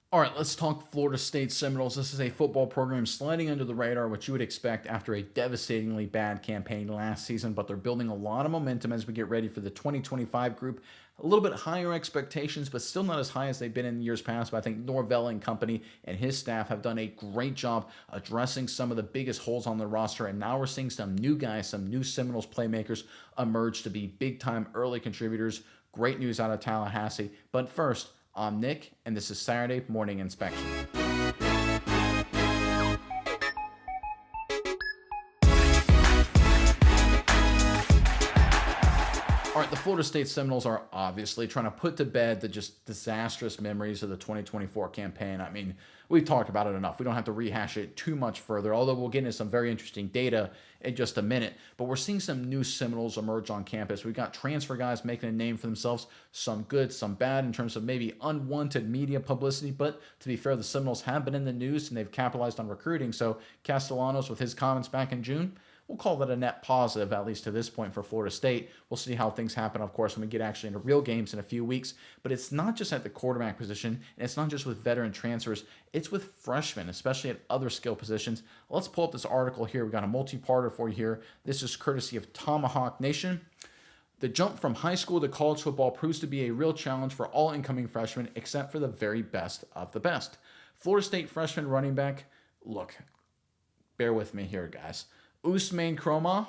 All right, let's talk Florida State Seminoles. This is a football program sliding under the radar, which you would expect after a devastatingly bad campaign last season, but they're building a lot of momentum as we get ready for the 2025 group. A little bit higher expectations, but still not as high as they've been in years past. But I think Norvell and company and his staff have done a great job addressing some of the biggest holes on the roster. And now we're seeing some new guys, some new Seminoles playmakers emerge to be big time early contributors. Great news out of Tallahassee. But first, I'm Nick, and this is Saturday Morning Inspection. All right, the Florida State Seminoles are obviously trying to put to bed the just disastrous memories of the 2024 campaign. I mean, we've talked about it enough. We don't have to rehash it too much further, although we'll get into some very interesting data in just a minute. But we're seeing some new Seminoles emerge on campus. We've got transfer guys making a name for themselves, some good, some bad in terms of maybe unwanted media publicity. But to be fair, the Seminoles have been in the news and they've capitalized on recruiting. So Castellanos, with his comments back in June, we'll call that a net positive, at least to this point for Florida State. We'll see how things happen, of course, when we get actually into real games in a few weeks. But it's not just at the quarterback position, and it's not just with veteran transfers. It's with freshmen, especially at other skill positions. Let's pull up this article here. We've got a multi-parter for you here. This is courtesy of Tomahawk Nation. The jump from high school to college football proves to be a real challenge for all incoming freshmen, except for the very best of the best. Florida State freshman running back, look, bear with me here, guys. Ousmane Kromah,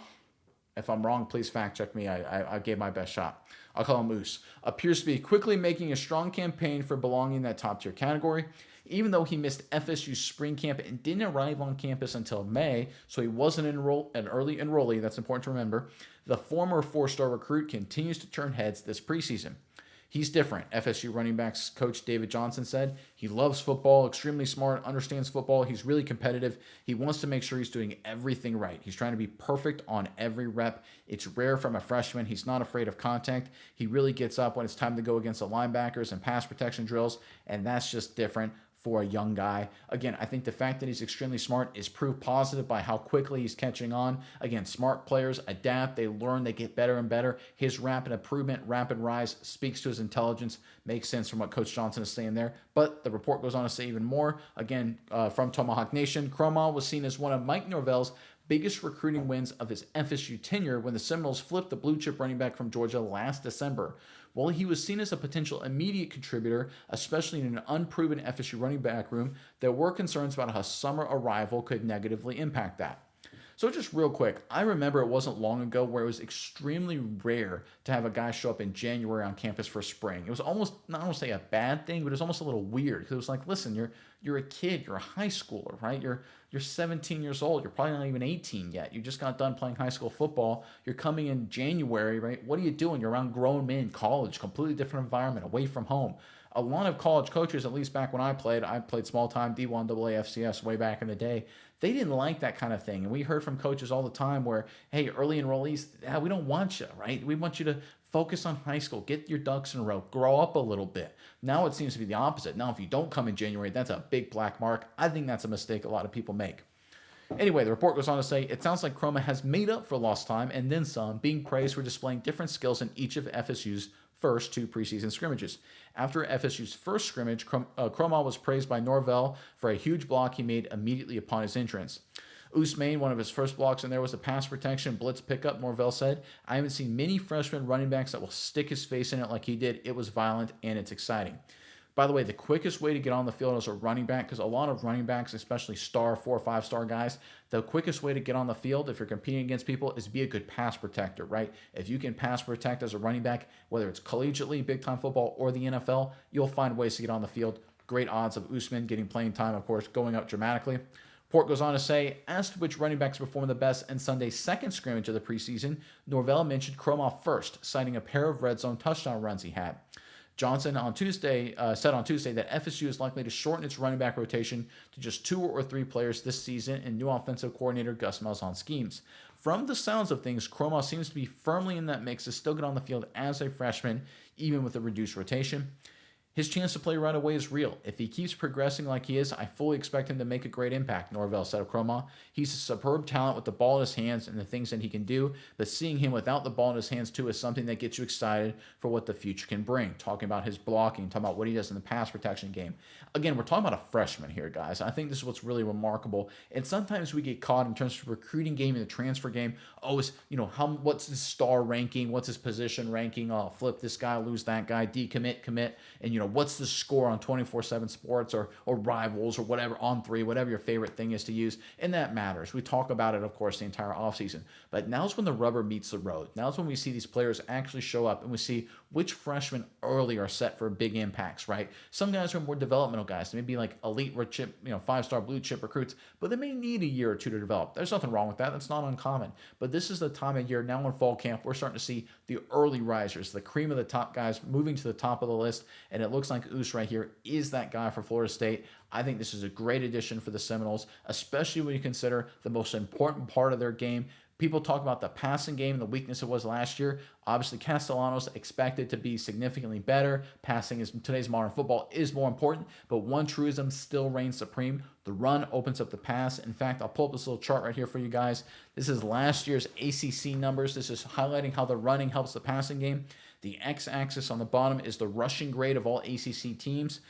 if I'm wrong, please fact check me. I gave my best shot. I'll call him Oos. Appears to be quickly making a strong campaign for belonging in that top tier category. Even though he missed FSU spring camp and didn't arrive on campus until May, so he wasn't an early enrollee, that's important to remember, the former four-star recruit continues to turn heads this preseason. He's different, FSU running backs coach David Johnson said. He loves football, extremely smart, understands football. He's really competitive. He wants to make sure he's doing everything right. He's trying to be perfect on every rep. It's rare from a freshman. He's not afraid of contact. He really gets up when it's time to go against the linebackers and pass protection drills, and that's just different for a young guy. Again, I think the fact that he's extremely smart is proof positive by how quickly he's catching on. Again, smart players adapt, they learn, they get better and better. His rapid improvement, rapid rise speaks to his intelligence. Makes sense from what Coach Johnson is saying there. But the report goes on to say even more. Again, from Tomahawk Nation, Kromah was seen as one of Mike Norvell's biggest recruiting wins of his FSU tenure when the Seminoles flipped the blue chip running back from Georgia last December. While he was seen as a potential immediate contributor, especially in an unproven FSU running back room, there were concerns about how summer arrival could negatively impact that. So just real quick, I remember it wasn't long ago where it was extremely rare to have a guy show up in January on campus for spring. It was almost, not want to say a bad thing, but it was almost a little weird because it was like, listen, you're a kid, you're a high schooler, right? You're 17 years old. You're probably not even 18 yet. You just got done playing high school football. You're coming in January, right? What are you doing? You're around grown men, college, completely different environment, away from home. A lot of college coaches, at least back when I played small time D1 AA FCS way back in the day. They didn't like that kind of thing. And we heard from coaches all the time where, hey, early enrollees, we don't want you, right? We want you to focus on high school, get your ducks in a row, grow up a little bit. Now it seems to be the opposite. Now, if you don't come in January, that's a big black mark. I think that's a mistake a lot of people make. Anyway, the report goes on to say, it sounds like Kromah has made up for lost time and then some, being praised for displaying different skills in each of FSU's first two preseason scrimmages. After FSU's first scrimmage, Kromah was praised by Norvell for a huge block he made immediately upon his entrance. Ousmane, one of his first blocks in there was a pass protection blitz pickup, Norvell said. I haven't seen many freshman running backs that will stick his face in it like he did. It was violent and it's exciting. By the way, the quickest way to get on the field as a running back, because a lot of running backs, especially 4 or 5 star guys, the quickest way to get on the field if you're competing against people is be a good pass protector, right? If you can pass protect as a running back, whether it's collegiately, big time football, or the NFL, you'll find ways to get on the field. Great odds of Ousmane getting playing time, of course, going up dramatically. Report goes on to say, as to which running backs performed the best in Sunday's second scrimmage of the preseason, Norvell mentioned Kromah first, citing a pair of red zone touchdown runs he had. Johnson said on Tuesday that FSU is likely to shorten its running back rotation to just 2 or 3 players this season in new offensive coordinator Gus Malzahn schemes. From the sounds of things, Kromah seems to be firmly in that mix to still get on the field as a freshman, even with a reduced rotation. his chance to play right away is real. If he keeps progressing like he is, I fully expect him to make a great impact. Norvell said of Croma. He's a superb talent with the ball in his hands and the things that he can do, but seeing him without the ball in his hands too is something that gets you excited for what the future can bring. Talking about his blocking, talking about what he does in the pass protection game. Again, we're talking about a freshman here, guys. I think this is what's really remarkable. And sometimes we get caught in terms of recruiting game and the transfer game. Oh, what's his star ranking? What's his position ranking? Oh, flip this guy, lose that guy, decommit, commit, and what's the score on 24/7 Sports or Rivals or whatever, On3, whatever your favorite thing is to use, and that matters. We talk about it, of course, the entire offseason. But now's when the rubber meets the road. Now's when we see these players actually show up and we see which freshmen early are set for big impacts, right? Some guys are more developmental guys. They may be like elite chip, 5-star blue chip recruits, but they may need a year or two to develop. There's nothing wrong with that. That's not uncommon. But this is the time of year now in fall camp, we're starting to see the early risers, the cream of the top guys moving to the top of the list. And it looks like Gus right here is that guy for Florida State. I think this is a great addition for the Seminoles, especially when you consider the most important part of their game. People talk about the passing game and the weakness it was last year. Obviously, Castellanos expected to be significantly better. Passing is today's modern football is more important, but one truism still reigns supreme. The run opens up the pass. In fact, I'll pull up this little chart right here for you guys. This is last year's ACC numbers. This is highlighting how the running helps the passing game. The x-axis on the bottom is the rushing grade of all ACC teams,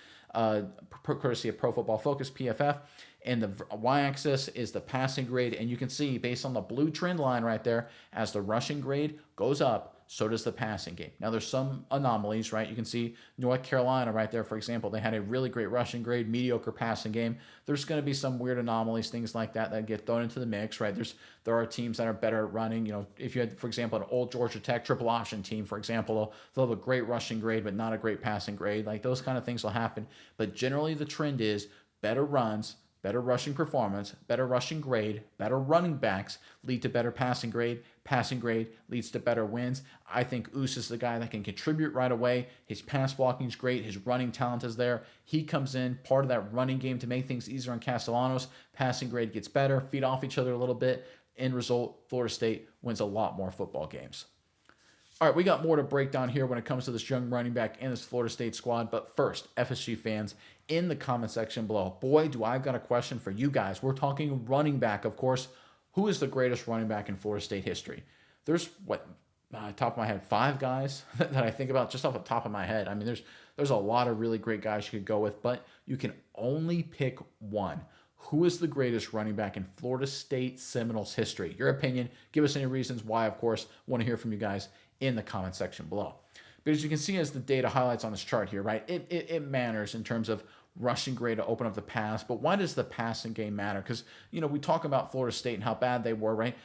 courtesy of Pro Football Focus, PFF. And the y-axis is the passing grade. And you can see, based on the blue trend line right there, as the rushing grade goes up, so does the passing game. Now, there's some anomalies, right? You can see North Carolina right there, for example. They had a really great rushing grade, mediocre passing game. There's going to be some weird anomalies, things like that get thrown into the mix, right? There are teams that are better at running. If you had, for example, an old Georgia Tech triple option team, for example, they'll have a great rushing grade, but not a great passing grade. Like, those kind of things will happen. But generally, the trend is better runs, better rushing performance, better rushing grade, better running backs lead to better passing grade. Passing grade leads to better wins. I think Gus is the guy that can contribute right away. His pass blocking is great. His running talent is there. He comes in, part of that running game to make things easier on Castellanos. Passing grade gets better, feed off each other a little bit. End result, Florida State wins a lot more football games. All right, we got more to break down here when it comes to this young running back and this Florida State squad. But first, FSU fans, in the comment section below, boy, do I've got a question for you guys. We're talking running back, of course. Who is the greatest running back in Florida State history? There's, top of my head, 5 guys that I think about just off the top of my head. I mean, there's a lot of really great guys you could go with, but you can only pick one. Who is the greatest running back in Florida State Seminoles history? Your opinion. Give us any reasons why, of course. Want to hear from you guys in the comment section below. But as you can see, as the data highlights on this chart here, right, it matters in terms of rushing grade to open up the pass. But why does the passing game matter? Because, we talk about Florida State and how bad they were, right?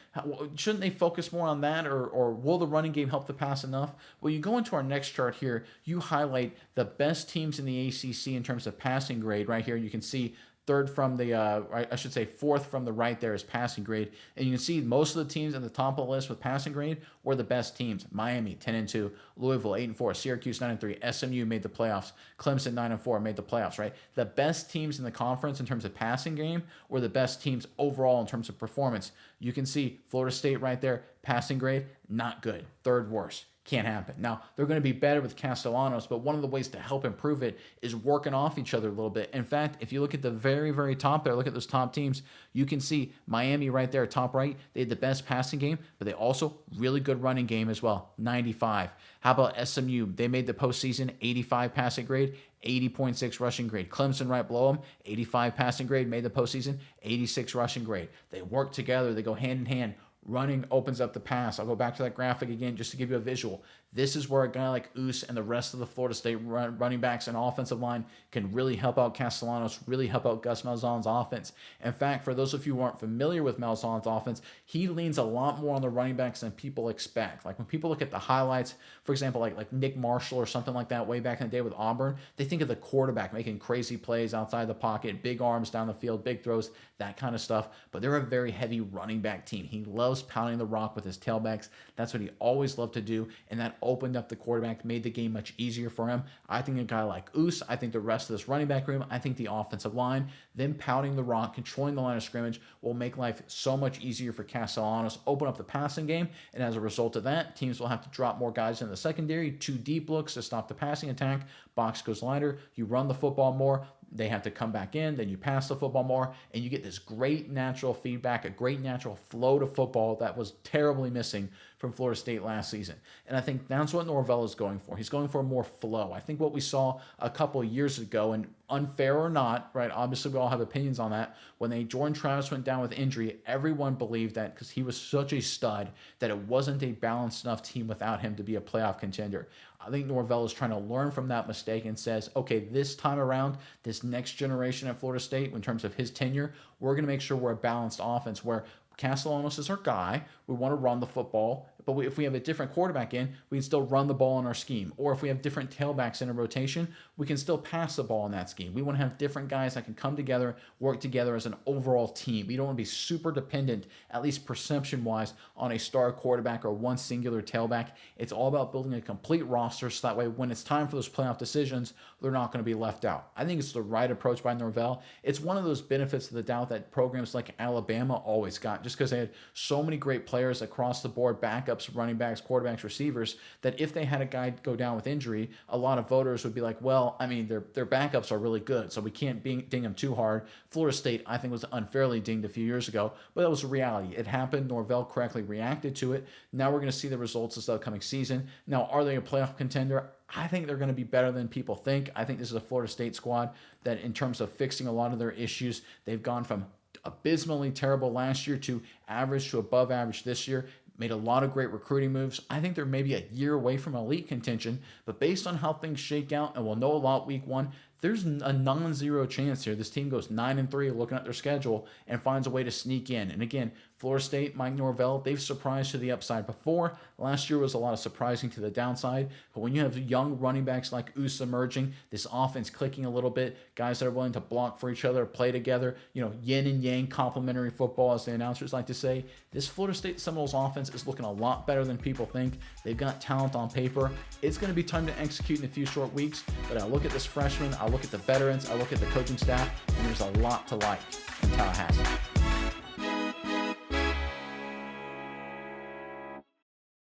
Shouldn't they focus more on that, or will the running game help the pass enough? Well, you go into our next chart here, you highlight the best teams in the ACC in terms of passing grade right here. You can see third from the, I should say fourth from the right there is passing grade. And you can see most of the teams at the top of the list with passing grade were the best teams. Miami, 10-2. Louisville, 8-4. Syracuse, 9-3. SMU made the playoffs. Clemson, 9-4, made the playoffs, right? The best teams in the conference in terms of passing game were the best teams overall in terms of performance. You can see Florida State right there, passing grade, not good. Third worst. Can't happen. Now, they're going to be better with Castellanos, but one of the ways to help improve it is working off each other a little bit. In fact, if you look at the very, very top there, look at those top teams, you can see Miami right there, top right. They had the best passing game, but they also really good running game as well, 95. How about SMU? They made the postseason, 85 passing grade, 80.6 rushing grade. Clemson right below them, 85 passing grade, made the postseason, 86 rushing grade. They work together. They go hand in hand. Running opens up the pass. I'll go back to that graphic again just to give you a visual. This is where a guy like Gus and the rest of the Florida State running backs and offensive line can really help out Castellanos, really help out Gus Malzahn's offense. In fact, for those of you who aren't familiar with Malzahn's offense, he leans a lot more on the running backs than people expect. Like when people look at the highlights, for example, like Nick Marshall or something like that way back in the day with Auburn, they think of the quarterback making crazy plays outside the pocket, big arms down the field, big throws, that kind of stuff. But they're a very heavy running back team. He loves pounding the rock with his tailbacks. That's what he always loved to do, and that opened up the quarterback, made the game much easier for him. I think a guy like Us, I think the rest of this running back room, I think the offensive line, them pounding the rock, controlling the line of scrimmage will make life so much easier for Castellanos, open up the passing game, and as a result of that, teams will have to drop more guys in the secondary, 2 deep looks to stop the passing attack, box goes lighter, you run the football more, they have to come back in, then you pass the football more, and you get this great natural feedback, a great natural flow to football that was terribly missing from Florida State last season. And I think that's what Norvell is going for. He's going for more flow. I think what we saw a couple of years ago, and unfair or not, right? Obviously, we all have opinions on that. When Jordan Travis went down with injury, everyone believed that because he was such a stud that it wasn't a balanced enough team without him to be a playoff contender. I think Norvell is trying to learn from that mistake and says, okay, this time around, this next generation at Florida State, in terms of his tenure, we're going to make sure we're a balanced offense where Castellanos is our guy. We want to run the football, but if we have a different quarterback in, we can still run the ball in our scheme. Or if we have different tailbacks in a rotation, we can still pass the ball in that scheme. We want to have different guys that can come together, work together as an overall team. We don't want to be super dependent, at least perception-wise, on a star quarterback or one singular tailback. It's all about building a complete roster so that way when it's time for those playoff decisions, they're not going to be left out. I think it's the right approach by Norvell. It's one of those benefits of the doubt that programs like Alabama always got, just because they had so many great players across the board, backups, running backs, quarterbacks, receivers, that if they had a guy go down with injury, a lot of voters would be like, well, I mean, their backups are really good, so we can't ding them too hard. Florida State, I think, was unfairly dinged a few years ago, but that was a reality. It happened. Norvell correctly reacted to it. Now we're going to see the results this upcoming season. Now, are they a playoff contender? I think they're going to be better than people think. I think this is a Florida State squad that, in terms of fixing a lot of their issues, they've gone from abysmally terrible last year to average to above average this year. Made a lot of great recruiting moves. I think they're maybe a year away from elite contention, but based on how things shake out, and we'll know a lot week 1, there's a non-zero chance here this team goes 9-3 looking at their schedule and finds a way to sneak in. And again, Florida State, Mike Norvell, they've surprised to the upside before. Last year was a lot of surprising to the downside. But when you have young running backs like Us emerging, this offense clicking a little bit, guys that are willing to block for each other, play together, yin and yang, complementary football, as the announcers like to say, this Florida State Seminoles offense is looking a lot better than people think. They've got talent on paper. It's going to be time to execute in a few short weeks. But I look at this freshman, I look at the veterans, I look at the coaching staff, and there's a lot to like in Tallahassee.